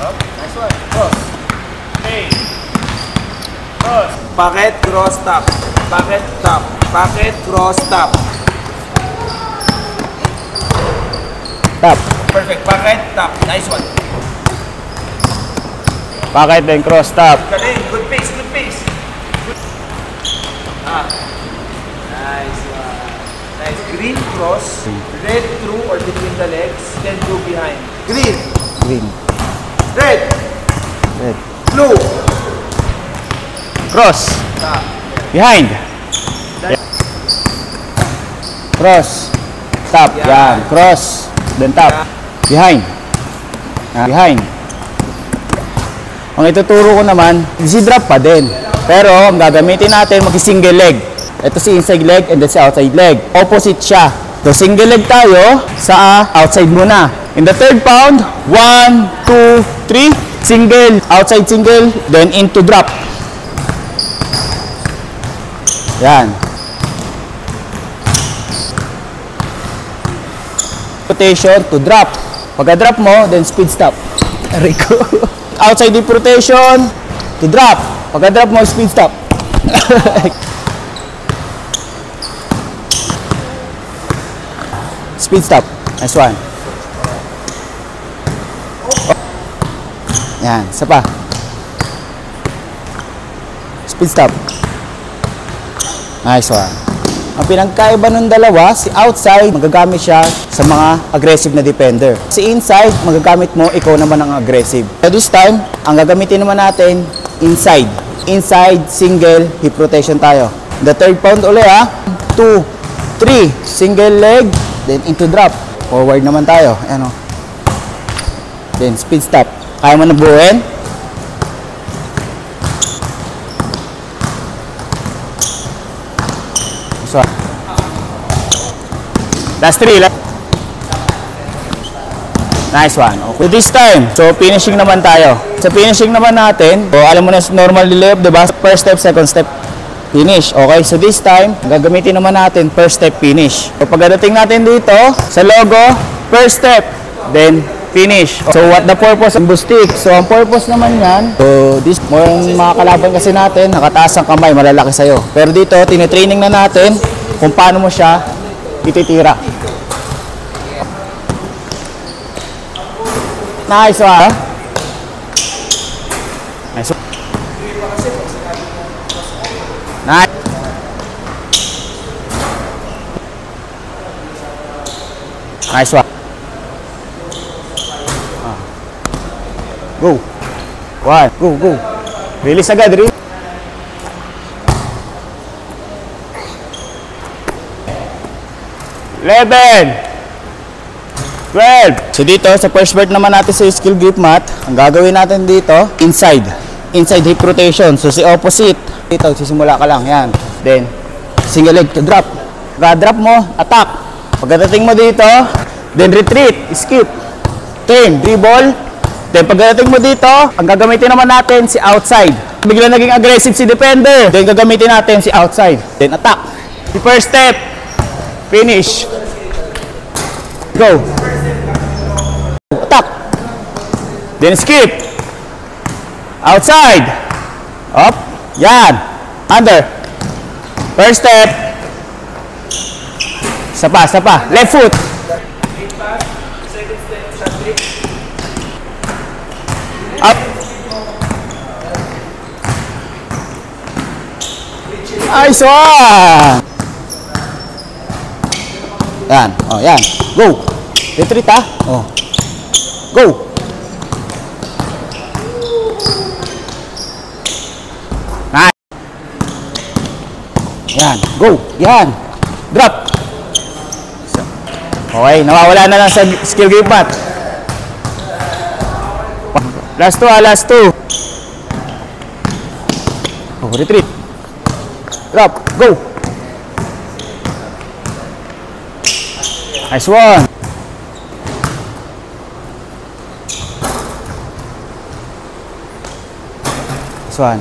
Up. Nice one. Cross. Hey. Cross. Pocket, cross, tap. Pocket, tap. Pocket, cross, tap. Tap. Perfect. Pocket, tap. Nice one. Pocket, then cross, tap. Galing. Good pace, good pace. Good. Ah. Nice one. Nice. Green cross. Red through or between the legs. Then through behind. Green. Green. Red. Red. Blue. Cross. Tap. Behind. Cross. Tap. Yan. Cross. Then tap. Behind. Behind. Ang ituturo ko naman, easy drop pa din. Pero ang gagamitin natin, mag-single leg. Ito si inside leg and then si outside leg. Opposite siya. So single leg tayo sa outside muna. In the third pound, 1, 2, 3. Single, outside single, then into drop. Yan. Rotation to drop. Pagka-drop mo, then speed stop. Rico. Outside deep rotation to drop. Pagka-drop mo, speed stop. Speed stop. Nice one. Yan, isa pa. Speed stop. Nice one. Ang pinagkaiba ng dalawa, si outside, magagamit siya sa mga aggressive na defender. Si inside, magagamit mo, ikaw naman ang aggressive. So this time, ang gagamitin naman natin, inside. Inside, single, hip rotation tayo. The third pound ulit ha. 2, 3, single leg, then into drop. Forward naman tayo. Ayan o. Then speed stop. Kaya mo nabuhin. So, last 3. Nice one. Okay. This time, so finishing naman tayo. Sa finishing naman natin, so alam mo na normal layup, diba? First step, second step, finish. Okay, so this time, gagamitin naman natin first step, finish. So pagdating natin dito, sa logo, first step, then finish. So what the purpose of stick? So ang purpose naman yan, so this, mga kalaban kasi natin, nakataas ang kamay, malalaki sa'yo. Pero dito, tinitraining na natin kung paano mo siya ititira. Nice one. Nice one. Nice. Nice one. Go. One. Go, go. Release agad. Release. Eleven. 12. So dito, sa first part naman natin sa skill grip mat, ang gagawin natin dito, inside. Inside hip rotation. So si opposite. Dito, sisimula ka lang. Yan. Then, single leg to drop. Pagka-drop mo, attack. Pagdating mo dito, then retreat, skip, turn, dribble. Then pagdating mo dito, ang gagamitin naman natin si outside. Bigla naging aggressive si defender. Then gagamitin natin si outside. Then attack. The first step, finish. Go. Attack. Then skip. Outside. Up. Yan. Under. First step. Sapa, sapa. Left foot. Up. Nice one. Yan. Oh, yan. Go. Retreat ha. Oh. Go. Nice. Yan. Go. Yan. Drop. Okay. Nawawala na lang sa skill grip mat. Last 2 ha. Last 2. Oh, retreat. Drop. Go. Nice one. Nice one.